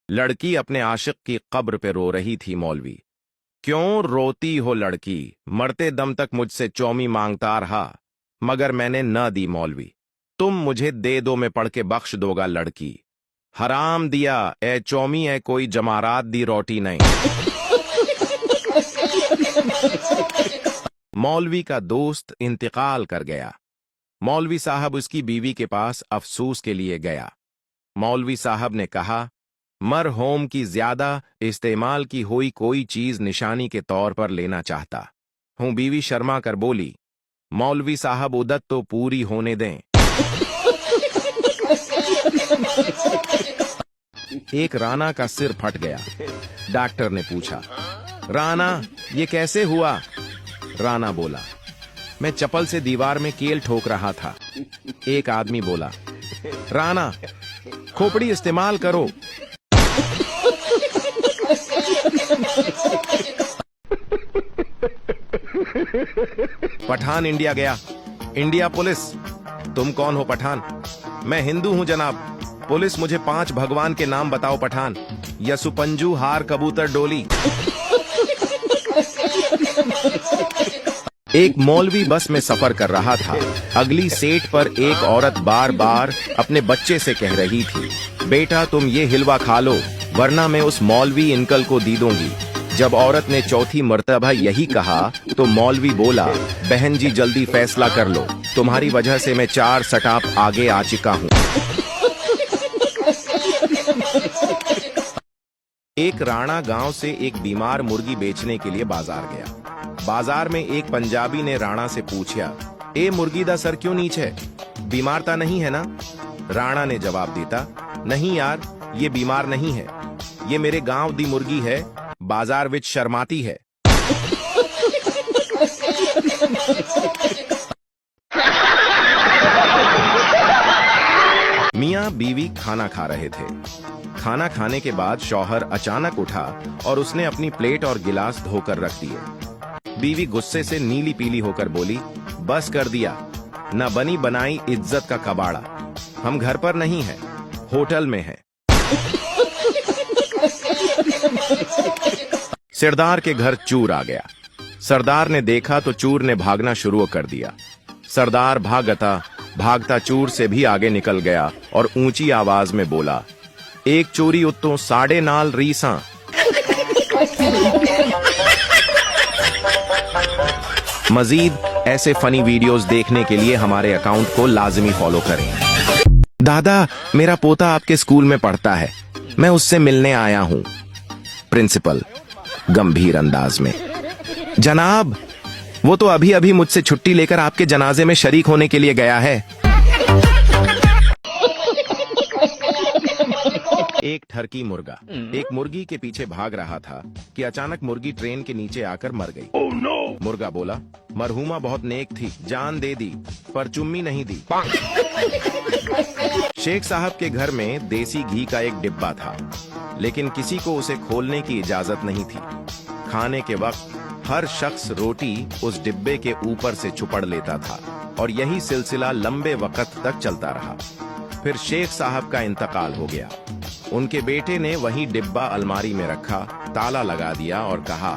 लड़की अपने आशिक की कब्र पे रो रही थी। मौलवी, क्यों रोती हो लड़की, मरते दम तक मुझसे चौमी मांगता रहा, मगर मैंने न दी। मौलवी, तुम मुझे दे दो, मैं पढ़ के बख्श दोगा। लड़की, हराम दिया ए चौमी, ए कोई जमारात दी रोटी नहीं। मौलवी का दोस्त इंतकाल कर गया। मौलवी साहब उसकी बीवी के पास अफसोस के लिए गया। मौलवी साहब ने कहा, मरहूम की ज्यादा इस्तेमाल की हुई कोई चीज निशानी के तौर पर लेना चाहता हूं। बीवी शर्मा कर बोली, मौलवी साहब उदत तो पूरी होने दें। एक राना का सिर फट गया। डॉक्टर ने पूछा, राना ये कैसे हुआ? राना बोला, मैं चप्पल से दीवार में कील ठोक रहा था। एक आदमी बोला, राना खोपड़ी इस्तेमाल करो। पठान इंडिया गया। इंडिया पुलिस, तुम कौन हो पठान? मैं हिंदू हूं जनाब। पुलिस, मुझे 5 भगवान के नाम बताओ पठान। यसुपंजू, हार, कबूतर, डोली। एक मौलवी बस में सफर कर रहा था। अगली सीट पर एक औरत बार बार अपने बच्चे से कह रही थी, बेटा तुम ये हिलवा खा लो, वरना मैं उस मौलवी अंकल को दी दूंगी। जब औरत ने चौथी मर्तबा यही कहा तो मौलवी बोला, बहन जी जल्दी फैसला कर लो, तुम्हारी वजह से मैं 4 स्टॉप आगे आ चुका हूं। एक राणा गांव से एक बीमार मुर्गी बेचने के लिए बाजार गया। बाजार में एक पंजाबी ने राणा से पूछा, ए मुर्गी दा सर क्यों नीच है, बीमारता नहीं है ना? राणा ने जवाब देता, नहीं यार, ये बीमार नहीं है, ये मेरे गांव दी मुर्गी है, बाजार विच शर्माती है। मियां बीवी खाना खा रहे थे। खाना खाने के बाद शौहर अचानक उठा और उसने अपनी प्लेट और गिलास धोकर रख दिए। बीवी गुस्से से नीली पीली होकर बोली, बस कर दिया, न बनी बनाई इज्जत का कबाड़ा, हम घर पर नहीं हैं, होटल में हैं। सरदार के घर चूर आ गया। सरदार ने देखा तो चूर ने भागना शुरू कर दिया। सरदार भागता चूर से भी आगे निकल गया और ऊंची आवाज में बोला, एक चोरी उत्तों 9.5 रीसा। मजीद ऐसे फनी वीडियोस देखने के लिए हमारे अकाउंट को लाजमी फॉलो करें। दादा, मेरा पोता आपके स्कूल में पढ़ता है, मैं उससे मिलने आया हूं। प्रिंसिपल गंभीर अंदाज में, जनाब वो तो अभी अभी मुझसे छुट्टी लेकर आपके जनाजे में शरीक होने के लिए गया है। एक ठरकी मुर्गा एक मुर्गी के पीछे भाग रहा था कि अचानक मुर्गी ट्रेन के नीचे आकर मर गई। Oh, no! मुर्गा बोला, मरहुमा बहुत नेक थी, जान दे दी पर चुम्मी नहीं दी। शेख साहब के घर में देसी घी का एक डिब्बा था, लेकिन किसी को उसे खोलने की इजाजत नहीं थी। खाने के वक्त हर शख्स रोटी उस डिब्बे के ऊपर से चुपड़ लेता था और यही सिलसिला लंबे वक्त तक चलता रहा। फिर शेख साहब का इंतकाल हो गया। उनके बेटे ने वही डिब्बा अलमारी में रखा, ताला लगा दिया और कहा,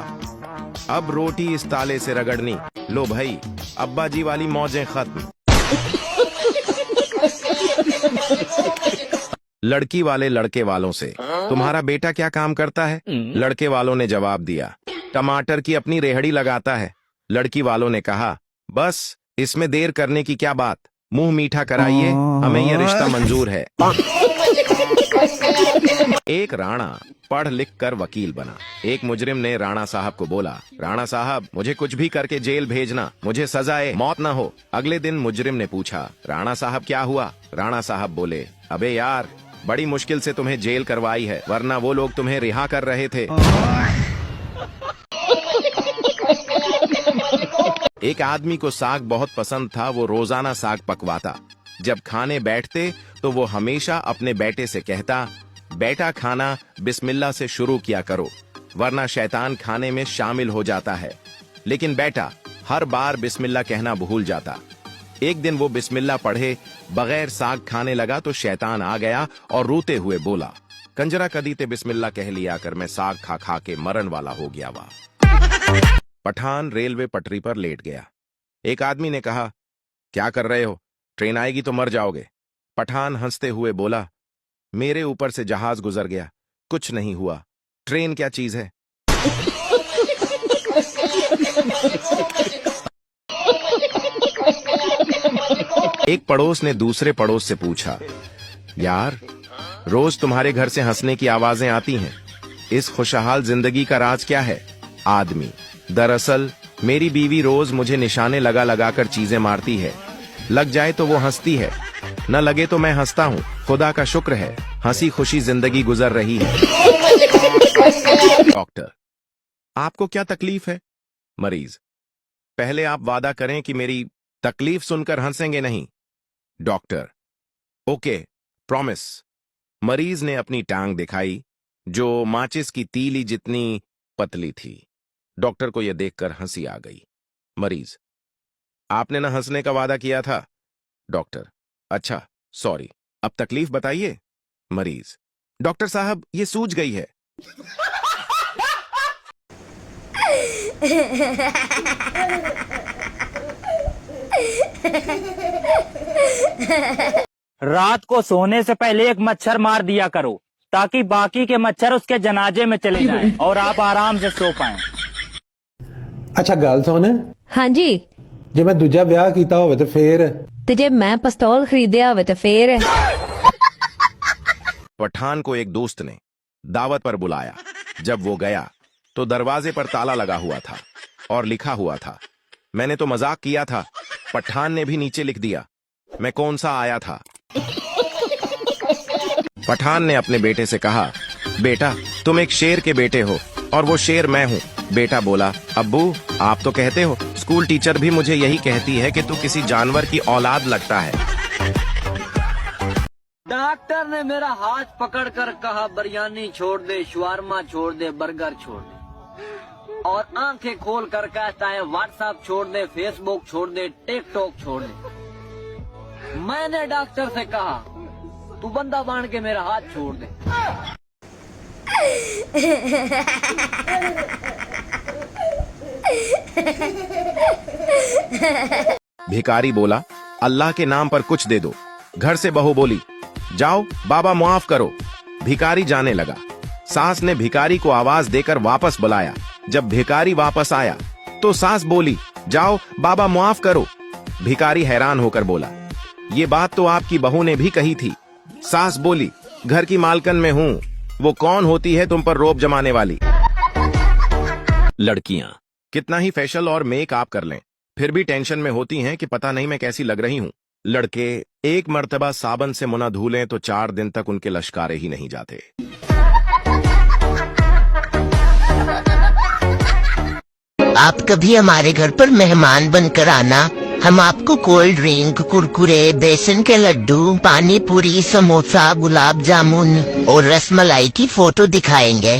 अब रोटी इस ताले से रगड़नी, लो भाई अब्बा जी वाली मौजें खत्म। लड़की वाले लड़के वालों से, तुम्हारा बेटा क्या काम करता है? लड़के वालों ने जवाब दिया, टमाटर की अपनी रेहड़ी लगाता है। लड़की वालों ने कहा, बस इसमें देर करने की क्या बात, मुंह मीठा कराइए, हमें यह रिश्ता मंजूर है। एक राणा पढ़ लिख कर वकील बना। एक मुजरिम ने राणा साहब को बोला, राणा साहब मुझे कुछ भी करके जेल भेजना, मुझे सजाए मौत ना हो। अगले दिन मुजरिम ने पूछा, राणा साहब क्या हुआ? राणा साहब बोले, अबे यार बड़ी मुश्किल से तुम्हें जेल करवाई है, वरना वो लोग तुम्हें रिहा कर रहे थे। एक आदमी को साग बहुत पसंद था, वो रोजाना साग पकवाता। जब खाने बैठते तो वो हमेशा अपने बेटे से कहता, बेटा खाना बिस्मिल्लाह से शुरू किया करो, वरना शैतान खाने में शामिल हो जाता है। लेकिन बेटा हर बार बिस्मिल्लाह कहना भूल जाता। एक दिन वो बिस्मिल्लाह पढ़े बगैर साग खाने लगा तो शैतान आ गया और रोते हुए बोला, कंजरा कदी ते बिस्मिल्लाह कह लिया कर मैं साग खा खा के मरन वाला हो गया वाह। पठान रेलवे पटरी पर लेट गया। एक आदमी ने कहा, क्या कर रहे हो, ट्रेन आएगी तो मर जाओगे। पठान हंसते हुए बोला, मेरे ऊपर से जहाज गुजर गया, कुछ नहीं हुआ, ट्रेन क्या चीज है। एक पड़ोस ने दूसरे पड़ोस से पूछा, यार रोज तुम्हारे घर से हंसने की आवाजें आती हैं, इस खुशहाल जिंदगी का राज क्या है। आदमी, दरअसल मेरी बीवी रोज मुझे निशाने लगा लगा कर चीजें मारती है, लग जाए तो वो हंसती है, न लगे तो मैं हंसता हूँ, खुदा का शुक्र है, हंसी खुशी जिंदगी गुजर रही है। डॉक्टर, आपको क्या तकलीफ है। मरीज, पहले आप वादा करें कि मेरी तकलीफ सुनकर हंसेंगे नहीं। Doctor, okay, promise. मरीज ने अपनी टांग दिखाई जो माचिस की तीली जितनी पतली थी। डॉक्टर को यह देखकर हंसी आ गई। मरीज, आपने न हंसने का वादा किया था। डॉक्टर, अच्छा सॉरी, अब तकलीफ बताइए। मरीज, डॉक्टर साहब ये सूज गई है। रात को सोने से पहले एक मच्छर मार दिया करो ताकि बाकी के मच्छर उसके जनाजे में चले जाएं और आप आराम से सो पाएं। अच्छा गल सुन, हाँ जी। जे मैं दूजा ब्याह कीता होवे ते फिर ते जे मैं पिस्तौल खरीदया होवे ते फिर। पठान को एक दोस्त ने दावत पर बुलाया। जब वो गया तो दरवाजे पर ताला लगा हुआ था और लिखा हुआ था, मैंने तो मजाक किया था। पठान ने भी नीचे लिख दिया, मैं कौन सा आया था। पठान ने अपने बेटे से कहा, बेटा तुम एक शेर के बेटे हो और वो शेर मैं हूँ। बेटा बोला, अब्बू आप तो कहते हो, स्कूल टीचर भी मुझे यही कहती है कि तू किसी जानवर की औलाद लगता है। डॉक्टर ने मेरा हाथ पकड़कर कहा, बिरयानी छोड़ दे, शवारमा छोड़ दे, बर्गर छोड़ दे, और आंखें खोल कर कहता है व्हाट्सएप छोड़ दे, फेसबुक छोड़ दे, टिकटॉक छोड़ दे। मैंने डॉक्टर से कहा, तू बंदा बन के मेरा हाथ छोड़ दे। भिखारी बोला, अल्लाह के नाम पर कुछ दे दो। घर से बहू बोली, जाओ बाबा मुआफ करो। भिखारी जाने लगा। सास ने भिखारी को आवाज देकर वापस बुलाया। जब भिखारी वापस आया तो सास बोली, जाओ बाबा मुआफ करो। भिखारी हैरान होकर बोला, ये बात तो आपकी बहू ने भी कही थी। सास बोली, घर की मालकन में हूँ, वो कौन होती है तुम पर रोब जमाने वाली। लड़कियां कितना ही फेशियल और मेकअप कर लें, फिर भी टेंशन में होती हैं कि पता नहीं मैं कैसी लग रही हूँ। लड़के एक मर्तबा साबन से मुना धुलें तो 4 दिन तक उनके लश्कारे ही नहीं जाते। आप कभी हमारे घर पर मेहमान बनकर आना, हम आपको कोल्ड ड्रिंक, कुरकुरे, बेसन के लड्डू, पानी पूरी, समोसा, गुलाब जामुन और रसमलाई की फोटो दिखाएंगे।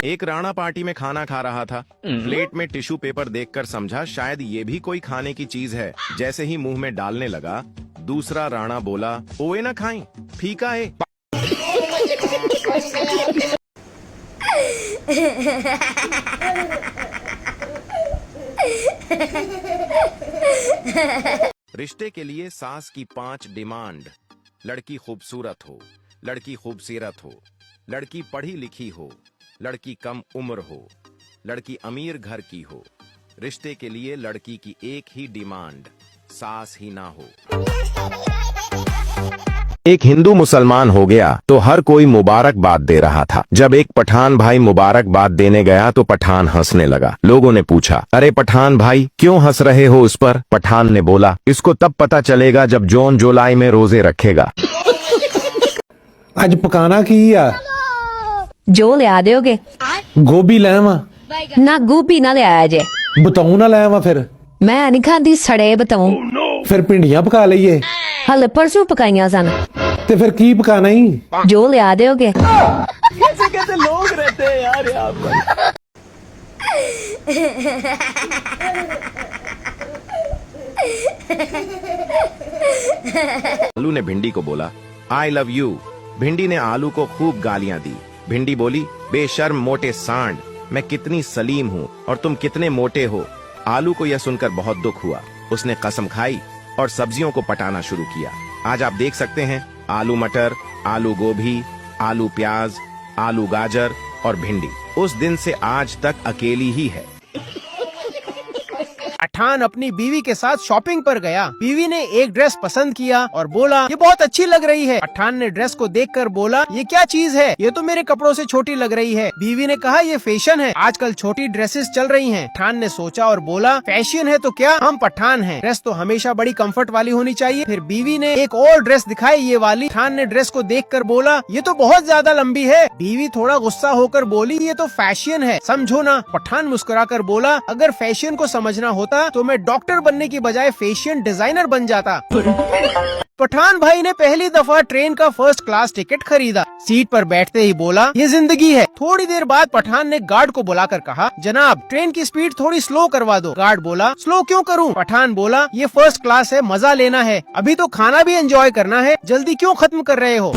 एक राणा पार्टी में खाना खा रहा था। प्लेट में टिश्यू पेपर देखकर समझा शायद ये भी कोई खाने की चीज है। जैसे ही मुंह में डालने लगा, दूसरा राणा बोला, ओए ना खाएं, फीका है। रिश्ते के लिए सास की 5 डिमांड। लड़की खूबसूरत हो, लड़की खूबसीरत हो, लड़की पढ़ी लिखी हो, लड़की कम उम्र हो, लड़की अमीर घर की हो। रिश्ते के लिए लड़की की एक ही डिमांड, सास ही ना हो। एक हिंदू मुसलमान हो गया तो हर कोई मुबारकबाद दे रहा था। जब एक पठान भाई मुबारकबाद देने गया तो पठान हंसने लगा। लोगों ने पूछा, अरे पठान भाई क्यों हंस रहे हो उस पर। पठान ने बोला, इसको तब पता चलेगा जब जून जुलाई में रोजे रखेगा। आज पकाना की आ? जो लिया दोगे? गोभी लावा? ना गोभी ना लिया जे। बताऊं ना लावा फिर? मैं नहीं खाती सड़े बताऊं। फिर भिंडियां पका लईए। हले परसों पकाइया सन। ते फिर की पकाना ही? जो लिया दोगे? कैसे कैसे लोग रहते हैं यार यहाँ पर। लालू ने भिंडी को बोला, आई लव यू। भिंडी ने आलू को खूब गालियां दी। भिंडी बोली, बेशर्म मोटे सांड, मैं कितनी सलीम हूँ और तुम कितने मोटे हो। आलू को यह सुनकर बहुत दुख हुआ। उसने कसम खाई और सब्जियों को पटाना शुरू किया। आज आप देख सकते हैं आलू मटर, आलू गोभी, आलू प्याज, आलू गाजर और भिंडी उस दिन से आज तक अकेली ही है। पठान अपनी बीवी के साथ शॉपिंग पर गया। बीवी ने एक ड्रेस पसंद किया और बोला, ये बहुत अच्छी लग रही है। पठान ने ड्रेस को देखकर बोला, ये क्या चीज है, ये तो मेरे कपड़ों से छोटी लग रही है। बीवी ने कहा, ये फैशन है, आजकल छोटी ड्रेसेस चल रही हैं। पठान ने सोचा और बोला, फैशन है तो क्या, हम पठान हैं, ड्रेस तो हमेशा बड़ी कंफर्ट वाली होनी चाहिए। फिर बीवी ने एक और ड्रेस दिखाई, ये वाली। पठान ने ड्रेस को देखकर बोला, ये तो बहुत ज्यादा लंबी है। बीवी थोड़ा गुस्सा होकर बोली, ये तो फैशन है, समझो ना। पठान मुस्कुराकर बोला, अगर फैशन को समझना होता तो मैं डॉक्टर बनने की बजाय फैशन डिजाइनर बन जाता। पठान भाई ने पहली दफा ट्रेन का फर्स्ट क्लास टिकट खरीदा। सीट पर बैठते ही बोला, ये जिंदगी है। थोड़ी देर बाद पठान ने गार्ड को बुलाकर कहा, जनाब ट्रेन की स्पीड थोड़ी स्लो करवा दो। गार्ड बोला, स्लो क्यों करूं? पठान बोला, ये फर्स्ट क्लास है, मजा लेना है, अभी तो खाना भी एंजॉय करना है, जल्दी क्यों खत्म कर रहे हो?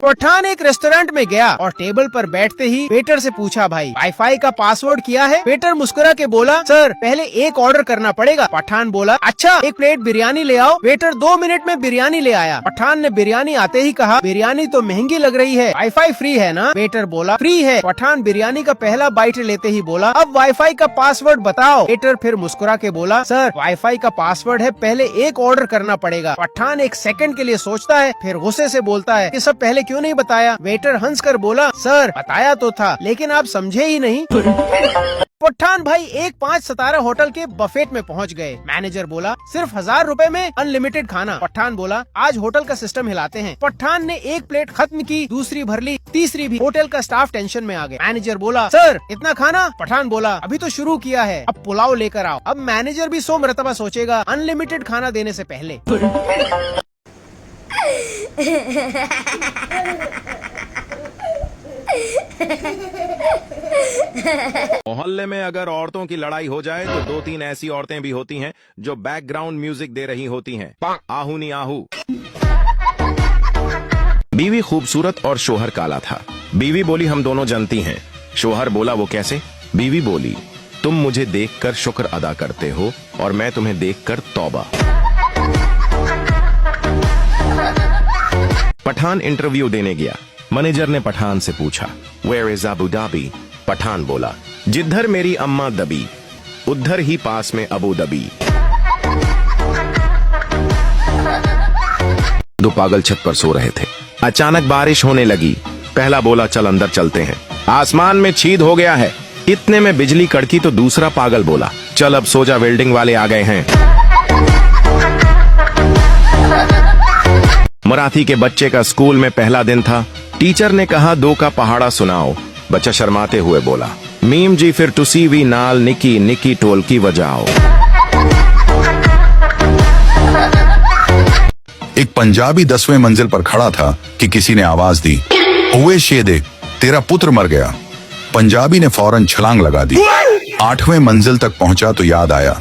पठान एक रेस्टोरेंट में गया और टेबल पर बैठते ही वेटर से पूछा, भाई वाईफाई का पासवर्ड क्या है? वेटर मुस्कुरा के बोला, सर पहले एक ऑर्डर करना पड़ेगा। पठान बोला, अच्छा एक प्लेट बिरयानी ले आओ। वेटर 2 मिनट में बिरयानी ले आया। पठान ने बिरयानी आते ही कहा, बिरयानी तो महंगी लग रही है, वाईफाई फ्री है ना? वेटर बोला, फ्री है। पठान बिरयानी का पहला बाइट लेते ही बोला, अब वाईफाई का पासवर्ड बताओ। वेटर फिर मुस्कुरा के बोला, सर वाईफाई का पासवर्ड है, पहले एक ऑर्डर करना पड़ेगा। पठान एक सेकंड के लिए सोचता है, फिर गुस्से से बोलता है, ये सब पहले क्यों नहीं बताया? वेटर हंस कर बोला, सर बताया तो था, लेकिन आप समझे ही नहीं। पठान भाई एक 5 सितारा होटल के बफेट में पहुंच गए। मैनेजर बोला, सिर्फ 1000 रुपए में अनलिमिटेड खाना। पठान बोला, आज होटल का सिस्टम हिलाते हैं। पठान ने एक प्लेट खत्म की, दूसरी भर ली, तीसरी भी। होटल का स्टाफ टेंशन में आ गया। मैनेजर बोला, सर इतना खाना? पठान बोला, अभी तो शुरू किया है, अब पुलाव लेकर आओ। अब मैनेजर भी 100 मरतबा सोचेगा अनलिमिटेड खाना देने से पहले। मोहल्ले में अगर औरतों की लड़ाई हो जाए तो 2-3 ऐसी औरतें भी होती हैं जो बैकग्राउंड म्यूजिक दे रही होती हैं। आहू नी आहू। बीवी खूबसूरत और शोहर काला था। बीवी बोली, हम दोनों जानती हैं। शोहर बोला, वो कैसे? बीवी बोली, तुम मुझे देखकर शुक्र अदा करते हो और मैं तुम्हें देखकर तौबा। पठान इंटरव्यू देने गया। मैनेजर ने पठान से पूछा, where is Abu Dhabi? Pathan बोला, जिधर मेरी अम्मा दबी उधर ही पास में अबू धाबी। दो पागल छत पर सो रहे थे। अचानक बारिश होने लगी। पहला बोला, चल अंदर चलते हैं, आसमान में छीद हो गया है। इतने में बिजली कड़की तो दूसरा पागल बोला, चल अब सो जा, वेल्डिंग वाले आ गए हैं। मराठी के बच्चे का स्कूल में पहला दिन था। टीचर ने कहा, 2 का पहाड़ा सुनाओ। बच्चा शर्माते हुए बोला, मीम जी फिर तुसी वी नाल निकी निकी टोलकी बजाओ। एक पंजाबी 10वें मंजिल पर खड़ा था कि किसी ने आवाज दी, ओए शेदे, तेरा पुत्र मर गया। पंजाबी ने फौरन छलांग लगा दी। 8वें मंजिल तक पहुंचा तो याद आया,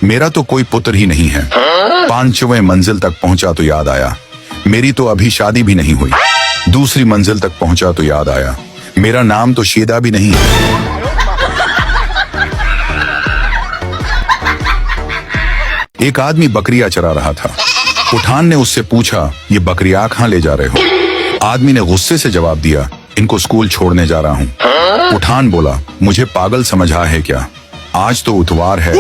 मेरा तो कोई पुत्र ही नहीं है। 5वें मंजिल तक पहुंचा तो याद आया, मेरी तो अभी शादी भी नहीं हुई। दूसरी मंजिल तक पहुंचा तो याद आया, मेरा नाम तो शेदा भी नहीं है। एक आदमी बकरियां चरा रहा था। पठान ने उससे पूछा, ये बकरियां कहां ले जा रहे हो? आदमी ने गुस्से से जवाब दिया, इनको स्कूल छोड़ने जा रहा हूं। पठान बोला, मुझे पागल समझा है क्या? आज तो उतवार है।